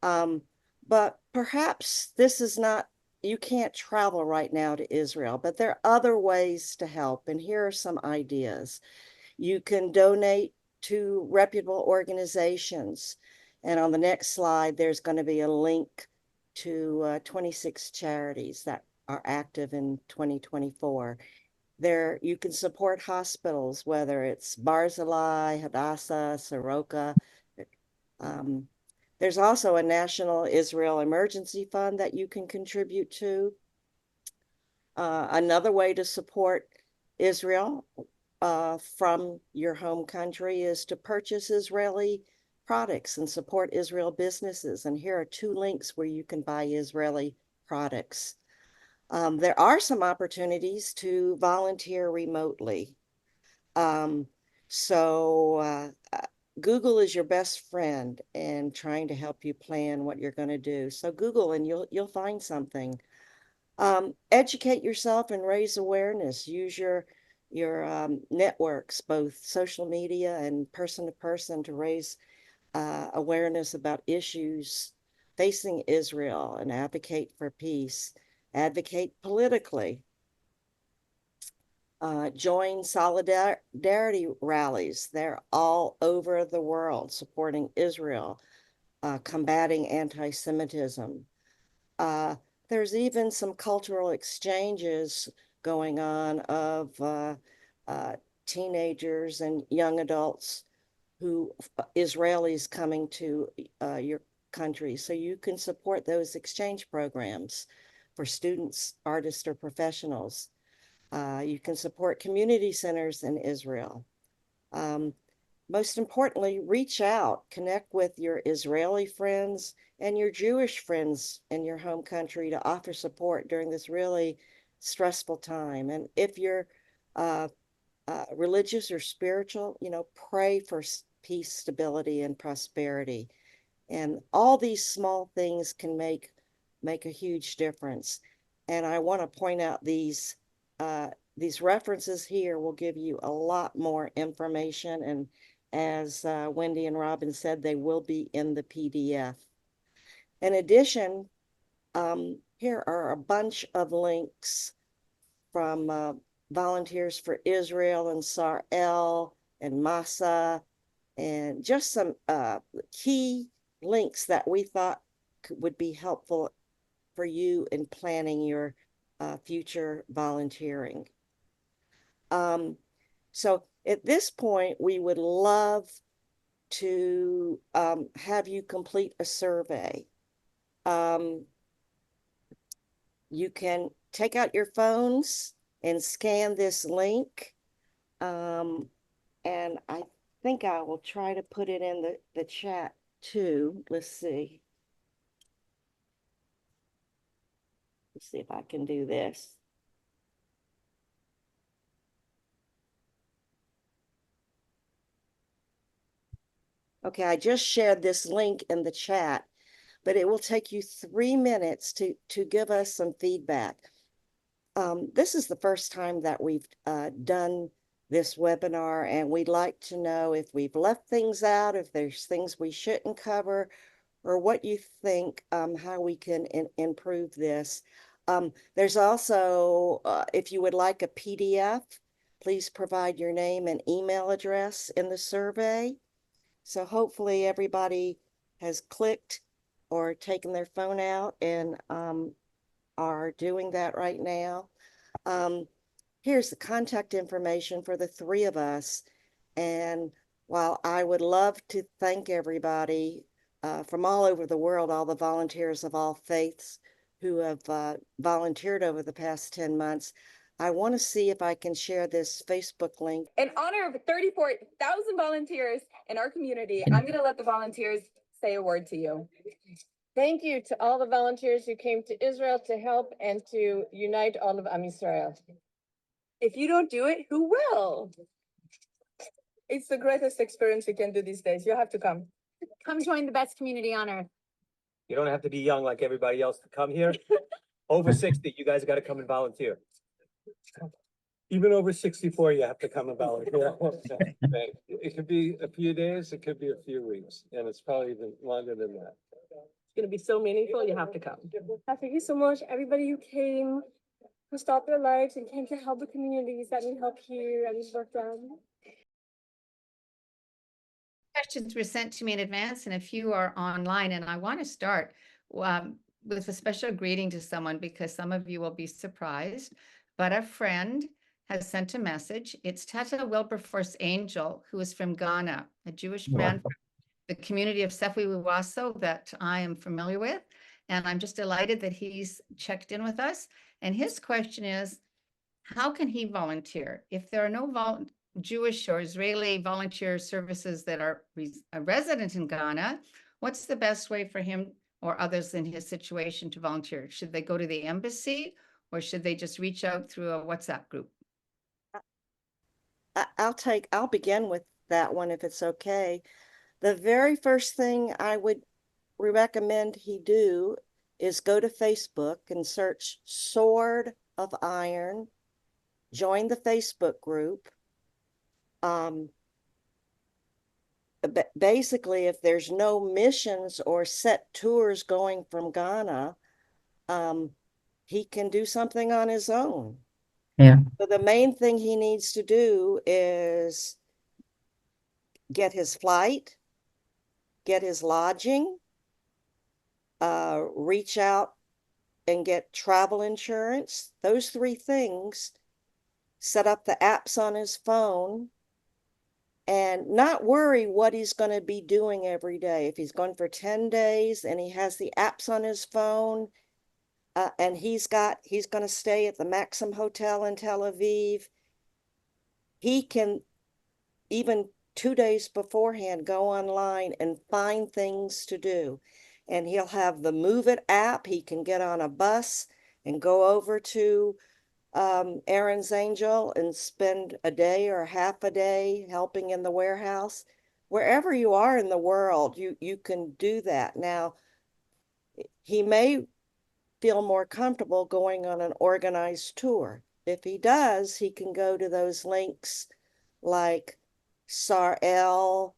[SPEAKER 3] But perhaps this is not, you can't travel right now to Israel, but there are other ways to help. And here are some ideas. You can donate to reputable organizations. And on the next slide, there's going to be a link to 26 charities that are active in 2024. There, you can support hospitals, whether it's Barzilai, Hadassah, Soroka. There's also a National Israel Emergency Fund that you can contribute to. Another way to support Israel from your home country is to purchase Israeli products and support Israel businesses. And here are two links where you can buy Israeli products. There are some opportunities to volunteer remotely. Google is your best friend in trying to help you plan what you're going to do. So Google and you'll find something. Educate yourself and raise awareness. Use your networks, both social media and person to person, to raise awareness about issues facing Israel and advocate for peace. Advocate politically. Join solidarity rallies. They're all over the world supporting Israel, combating anti-Semitism. There's even some cultural exchanges going on of teenagers and young adults who Israelis coming to your country. So you can support those exchange programs for students, artists, or professionals. You can support community centers in Israel. Most importantly, reach out, connect with your Israeli friends and your Jewish friends in your home country to offer support during this really stressful time. And if you're religious or spiritual, pray for peace, stability, and prosperity. And all these small things can make a huge difference. And I want to point out these references here will give you a lot more information. And as Wendy and Robin said, they will be in the PDF. In addition, here are a bunch of links from Volunteers for Israel and Sarel and Massa, and just some key links that we thought would be helpful for you in planning your future volunteering. So at this point, we would love to have you complete a survey. You can take out your phones and scan this link. And I think I will try to put it in the chat too. Let's see. Let's see if I can do this. Okay, I just shared this link in the chat, but it will take you 3 minutes to give us some feedback. This is the first time that we've done this webinar, and we'd like to know if we've left things out, if there's things we shouldn't cover, or what you think, how we can improve this. There's also, if you would like a PDF, please provide your name and email address in the survey. So hopefully everybody has clicked or taken their phone out and are doing that right now. Here's the contact information for the 3 of us. And while I would love to thank everybody from all over the world, all the volunteers of all faiths who have volunteered over the past 10 months, I want to see if I can share this Facebook link.
[SPEAKER 4] In honor of 34,000 volunteers in our community, I'm going to let the volunteers say a word to you.
[SPEAKER 10] Thank you to all the volunteers who came to Israel to help and to unite all of Am Yisrael.
[SPEAKER 4] If you don't do it, who will?
[SPEAKER 10] It's the greatest experience we can do these days. You have to come.
[SPEAKER 9] Come join the best community on earth.
[SPEAKER 11] You don't have to be young like everybody else to come here. Over 60, you guys got to come and volunteer. Even over 64, you have to come and volunteer. It could be a few days, it could be a few weeks, and it's probably even longer than that.
[SPEAKER 10] It's going to be so meaningful. You have to come. Thank you so much, everybody who came, who stopped their lives and came to help the communities that need help here and work done.
[SPEAKER 1] Questions were sent to me in advance, and a few are online. And I want to start with a special greeting to someone, because some of you will be surprised. But a friend has sent a message. It's Tata Wilberforce Angel, who is from Ghana, a Jewish man from the community of Sefuiwaso that I am familiar with. And I'm just delighted that he's checked in with us. And his question is, how can he volunteer? If there are no Jewish or Israeli volunteer services that are resident in Ghana, what's the best way for him or others in his situation to volunteer? Should they go to the embassy, or should they just reach out through a WhatsApp group?
[SPEAKER 3] I'll begin with that one if it's okay. The very first thing I would recommend he do is go to Facebook and search Sword of Iron, join the Facebook group. Basically, if there's no missions or set tours going from Ghana, he can do something on his own.
[SPEAKER 5] Yeah.
[SPEAKER 3] So the main thing he needs to do is get his flight, get his lodging, reach out and get travel insurance. Those 3 things set up the apps on his phone, and not worry what he's going to be doing every day. If he's going for 10 days and he has the apps on his phone, and he's going to stay at the Maxim Hotel in Tel Aviv, he can, even 2 days beforehand, go online and find things to do. And he'll have the Move It app. He can get on a bus and go over to Aaron's Angel and spend a day or half a day helping in the warehouse. Wherever you are in the world, you can do that. Now, he may feel more comfortable going on an organized tour. If he does, he can go to those links like SAR-L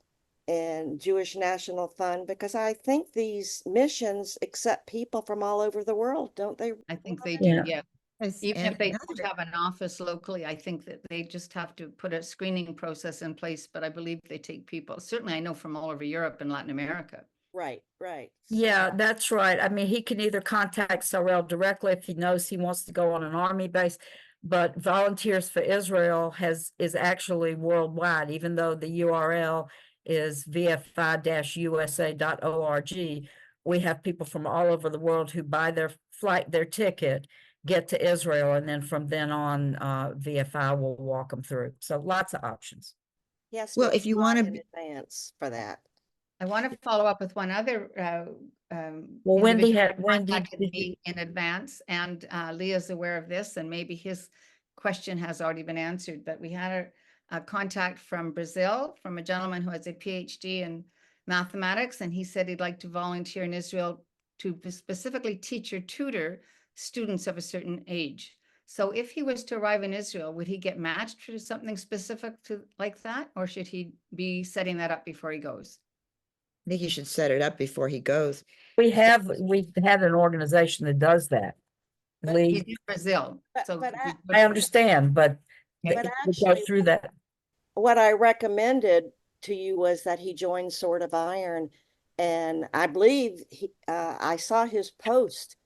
[SPEAKER 3] and Jewish National Fund, because I think these missions accept people from all over the world, don't they?
[SPEAKER 1] I think they do,
[SPEAKER 5] Yeah.
[SPEAKER 1] yeah.
[SPEAKER 2] Yes,
[SPEAKER 1] Even
[SPEAKER 2] and
[SPEAKER 1] if they
[SPEAKER 2] another-
[SPEAKER 1] don't have an office locally, I think that they just have to put a screening process in place, but I believe they take people. Certainly, I know from all over Europe and Latin America.
[SPEAKER 3] Right, right.
[SPEAKER 5] Yeah, that's right. I mean, he can either contact Sorel directly if he knows he wants to go on an army base, but Volunteers for Israel is actually worldwide, even though the URL is vfi-usa.org. We have people from all over the world who buy their ticket, get to Israel, and then from then on, VFI will walk them through. So lots of options.
[SPEAKER 3] He has
[SPEAKER 2] Well,
[SPEAKER 3] to
[SPEAKER 2] if you
[SPEAKER 3] apply
[SPEAKER 2] wanna
[SPEAKER 3] in
[SPEAKER 2] be-
[SPEAKER 3] advance for that.
[SPEAKER 1] I want to follow up with one other
[SPEAKER 5] Well, Wendy
[SPEAKER 1] individual
[SPEAKER 5] had,
[SPEAKER 1] who
[SPEAKER 5] Wendy,
[SPEAKER 1] contacted
[SPEAKER 5] did you-
[SPEAKER 1] me in advance, and Leah's aware of this, and maybe his question has already been answered, but we had a contact from Brazil, from a gentleman who has a PhD in mathematics, and he said he'd like to volunteer in Israel to specifically teach or tutor students of a certain age. So if he was to arrive in Israel, would he get matched for something specific to like that, or should he be setting that up before he goes?
[SPEAKER 2] I think you should set it up before he goes.
[SPEAKER 5] we've had an organization that does that.
[SPEAKER 1] He's
[SPEAKER 5] Lee,
[SPEAKER 1] in Brazil,
[SPEAKER 3] But-
[SPEAKER 1] so
[SPEAKER 3] but
[SPEAKER 1] we
[SPEAKER 5] I understand, but
[SPEAKER 1] Okay.
[SPEAKER 3] But
[SPEAKER 5] we go
[SPEAKER 3] actually,
[SPEAKER 5] through that.
[SPEAKER 3] what I recommended to you was that he join Sword of Iron. And I believe I saw his post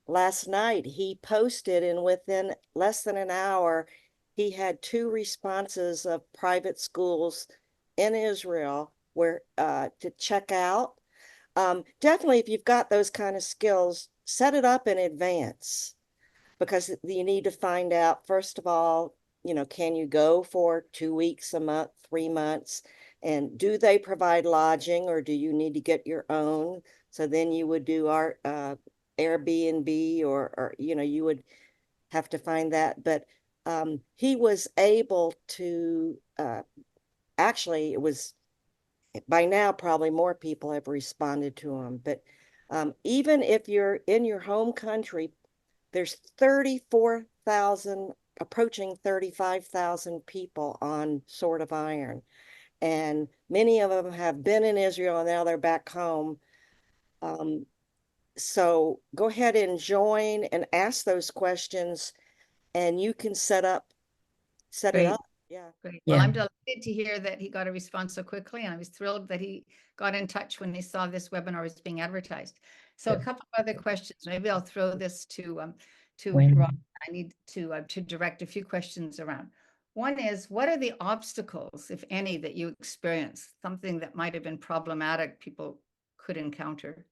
[SPEAKER 3] last night. He posted, and within less than an hour, he had 2 responses of private schools in Israel where to check out. Definitely, if you've got those kind of skills, set it up in advance, because you need to find out, first of all, can you go for 2 weeks, a month, 3 months? And do they provide lodging, or do you need to get your own? So then you would do our Airbnb, or you would have to find that. But he was able to, actually, it was, by now probably more people have responded to him. But even if you're in your home country, there's 34,000, approaching 35,000 people on Sword of Iron. And many of them have been in Israel and now they're back home. So go ahead and join and ask those questions, and you can set it
[SPEAKER 5] Great.
[SPEAKER 3] up. Yeah.
[SPEAKER 1] Great. Well,
[SPEAKER 5] Yeah.
[SPEAKER 1] I'm delighted to hear that he got a response so quickly, and I was thrilled that he got in touch when he saw this webinar was being advertised. So a
[SPEAKER 5] Good.
[SPEAKER 1] couple of other questions. Maybe I'll throw this to
[SPEAKER 5] Wendy.
[SPEAKER 1] Rob. I need to direct a few questions around. One is, what are the obstacles, if any, that you experience? Something that might have been problematic people could encounter.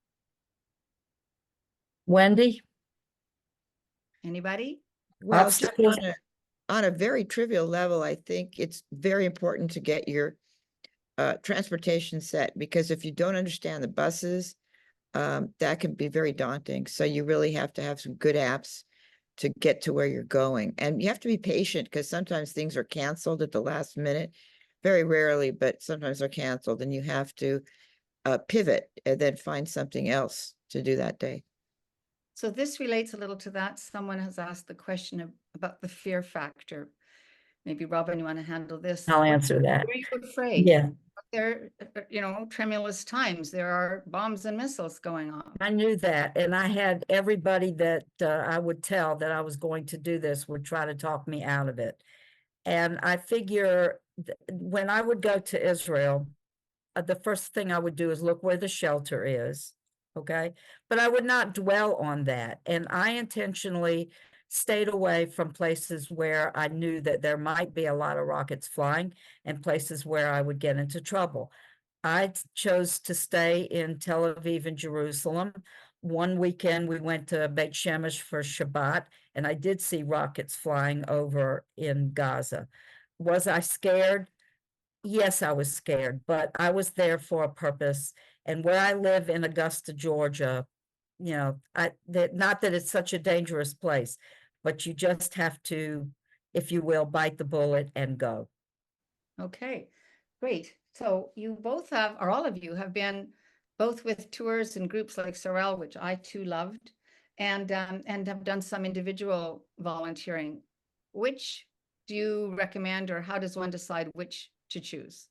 [SPEAKER 5] Wendy?
[SPEAKER 1] Anybody?
[SPEAKER 2] Well, just
[SPEAKER 5] Obstacles?
[SPEAKER 2] on a very trivial level, I think it's very important to get your transportation set, because if you don't understand the buses, that can be very daunting. So you really have to have some good apps to get to where you're going. And you have to be patient, because sometimes things are canceled at the last minute. Very rarely, but sometimes they're canceled, and you have to pivot and then find something else to do that day.
[SPEAKER 1] So this relates a little to that. Someone has asked the question about the fear factor. Maybe Robin, you want to handle this?
[SPEAKER 5] I'll answer that.
[SPEAKER 1] Are you afraid?
[SPEAKER 5] Yeah,
[SPEAKER 1] There, tremulous times. There are bombs and missiles going on.
[SPEAKER 5] I knew that. And I had everybody that I would tell that I was going to do this would try to talk me out of it. And I figure when I would go to Israel, the first thing I would do is look where the shelter is. Okay. But I would not dwell on that. And I intentionally stayed away from places where I knew that there might be a lot of rockets flying and places where I would get into trouble. I chose to stay in Tel Aviv and Jerusalem. One weekend we went to Beit Shemesh for Shabbat, and I did see rockets flying over in Gaza. Was I scared? Yes, I was scared, but I was there for a purpose. And where I live in Augusta, Georgia, not that it's such a dangerous place, but you just have to, if you will, bite the bullet and go.
[SPEAKER 1] Okay, great. So you both have, or all of you have been both with tours and groups like Sorel, which I too loved, and have done some individual volunteering. Which do you recommend, or how does one decide which to choose?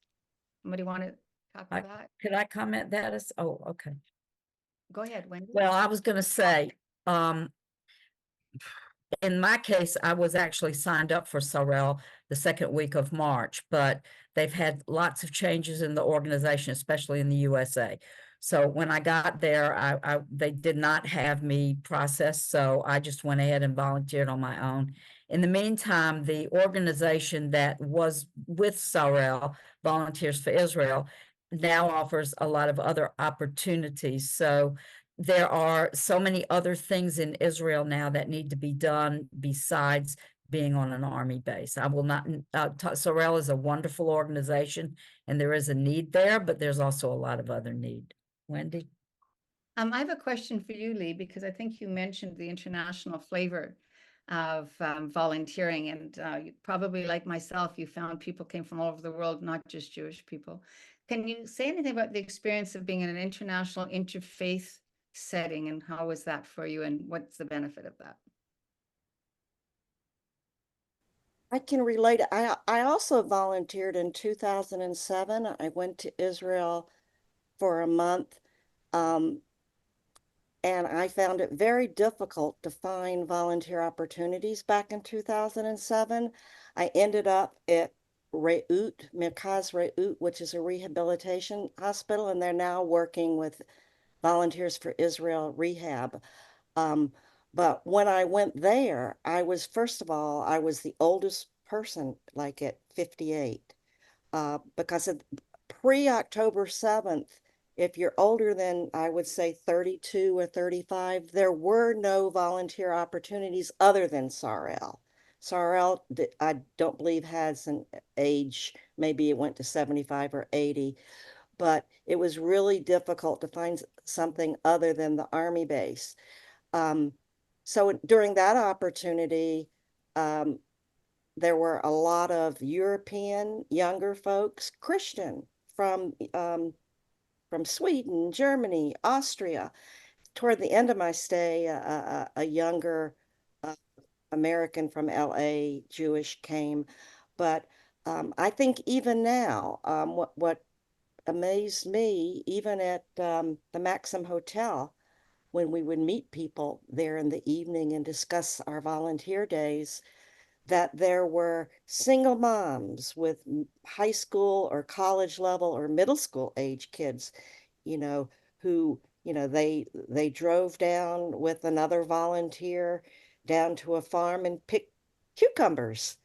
[SPEAKER 1] Somebody want to talk about that?
[SPEAKER 5] Could I comment that as, oh, okay.
[SPEAKER 1] Go ahead, Wendy.
[SPEAKER 5] Well, I was gonna say, in my case, I was actually signed up for Sorel the second week of March, but they've had lots of changes in the organization, especially in the USA. So when I got there, they did not have me processed, so I just went ahead and volunteered on my own. In the meantime, the organization that was with Sorel, Volunteers for Israel, now offers a lot of other opportunities. So there are so many other things in Israel now that need to be done besides being on an army base. I will not, Sorel is a wonderful organization and there is a need there, but there's also a lot of other need. Wendy?
[SPEAKER 1] I have a question for you, Lee, because I think you mentioned the international flavor of volunteering, and you probably, like myself, you found people came from all over the world, not just Jewish people. Can you say anything about the experience of being in an international interfaith setting, and how was that for you, and what's the benefit of that?
[SPEAKER 3] I can relate. I also volunteered in 2007. I went to Israel for a month, and I found it very difficult to find volunteer opportunities back in 2007. I ended up at Re'ut, Merkaz Re'ut, which is a rehabilitation hospital, and they're now working with Volunteers for Israel Rehab. Um, but when I went there, first of all, I was the oldest person, like at 58, because of pre-October 7th, if you're older than, I would say 32 or 35, there were no volunteer opportunities other than Sorel. Sorel, I don't believe has an age, maybe it went to 75 or 80, but it was really difficult to find something other than the Army base. So during that opportunity, there were a lot of European younger folks, Christian from Sweden, Germany, Austria. Toward the end of my stay, a younger American from LA, Jewish, came. But I think even now, what amazed me, even at the Maxim Hotel, when we would meet people there in the evening and discuss our volunteer days, that there were single moms with high school or college level or middle school age kids, you know, who, they drove down with another volunteer down to a farm and picked cucumbers.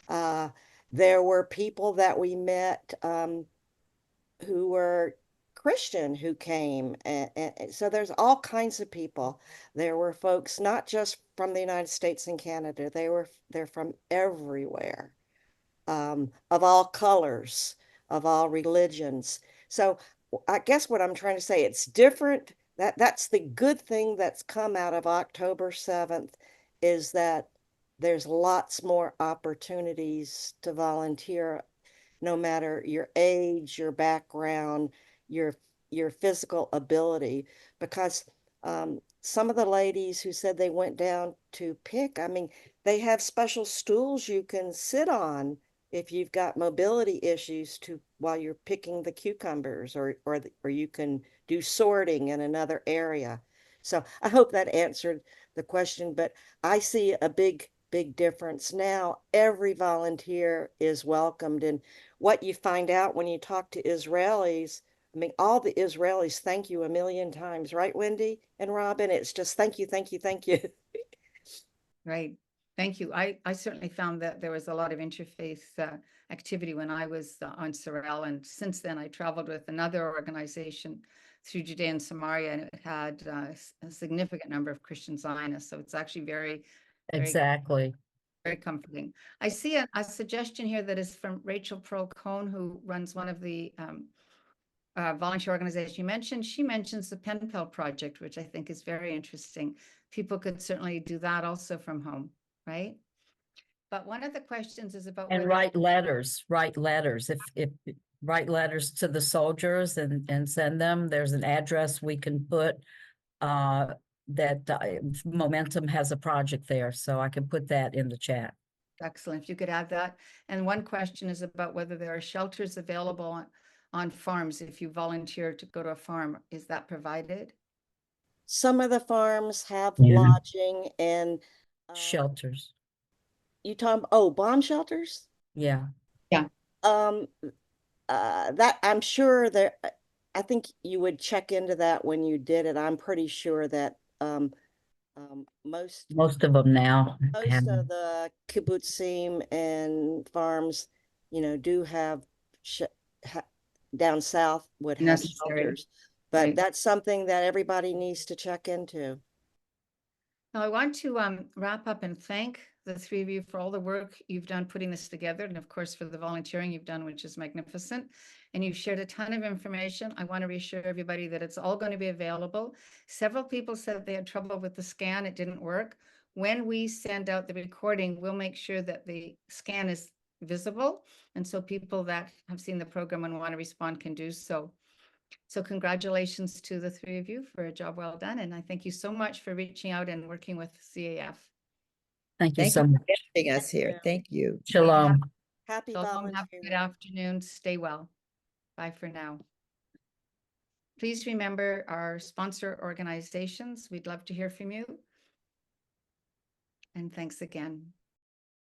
[SPEAKER 3] Uh, there were people that we met who were Christian who came. And so there's all kinds of people. There were folks not just from the United States and Canada, they're from everywhere, of all colors, of all religions. So I guess what I'm trying to say, it's different. That's the good thing that's come out of October 7th, is that there's lots more opportunities to volunteer, no matter your age, your background, your your physical ability. Because some of the ladies who said they went down to pick, I mean, they have special stools you can sit on if you've got mobility issues to while you're picking the cucumbers, or you can do sorting in another area. So I hope that answered the question, but I see a big difference now. Every volunteer is welcomed, and what you find out when you talk to Israelis, I mean, all the Israelis thank you a million times, right, Wendy and Robin? It's just thank you, thank you, thank you.
[SPEAKER 1] Right. Thank you. I certainly found that there was a lot of interfaith activity when I was on Sorel. And since then, I traveled with another organization through Judea and Samaria, and it had a significant number of Christian Zionists. So it's actually very,
[SPEAKER 5] Exactly.
[SPEAKER 1] very comforting. I see a suggestion here that is from Rachel Pearl-Cohn, who runs one of the volunteer organization you mentioned. She mentions the Pen Pal project, which I think is very interesting. People could certainly do that also from home, right? But one of the questions is about
[SPEAKER 5] And
[SPEAKER 1] whether-
[SPEAKER 5] write letters, if write letters to the soldiers and send them. There's an address we can put that Momentum has a project there, so I can put that in the chat.
[SPEAKER 1] Excellent. If you could add that. And one question is about whether there are shelters available on farms. If you volunteer to go to a farm, is that provided?
[SPEAKER 3] Some of the farms have
[SPEAKER 5] Yeah.
[SPEAKER 3] lodging and
[SPEAKER 5] Shelters,
[SPEAKER 3] you talking, oh, bomb shelters?
[SPEAKER 5] yeah.
[SPEAKER 3] That I'm sure there, I think you would check into that when you did it. I'm pretty sure that most
[SPEAKER 5] Most of them now have.
[SPEAKER 3] of the kibbutzim and farms, do have down south would have
[SPEAKER 1] Necessary.
[SPEAKER 3] shelters, but
[SPEAKER 1] Right.
[SPEAKER 3] that's something that everybody needs to check into.
[SPEAKER 1] Now, I want to wrap up and thank the three of you for all the work you've done putting this together, and of course for the volunteering you've done, which is magnificent. And you've shared a ton of information. I want to reassure everybody that it's all going to be available. Several people said they had trouble with the scan, it didn't work. When we send out the recording, we'll make sure that the scan is visible, and so people that have seen the program and want to respond can do so. So congratulations to the three of you for a job well done. And I thank you so much for reaching out and working with CAF.
[SPEAKER 5] Thank you
[SPEAKER 2] Thank
[SPEAKER 5] so
[SPEAKER 2] you
[SPEAKER 5] much.
[SPEAKER 2] for having us here.
[SPEAKER 3] Yeah.
[SPEAKER 2] Thank you.
[SPEAKER 5] Shalom.
[SPEAKER 3] Happy
[SPEAKER 1] So long, have a good
[SPEAKER 3] volunteering.
[SPEAKER 1] afternoon. Stay well. Bye for now. Please remember our sponsor organizations. We'd love to hear from you. And thanks again.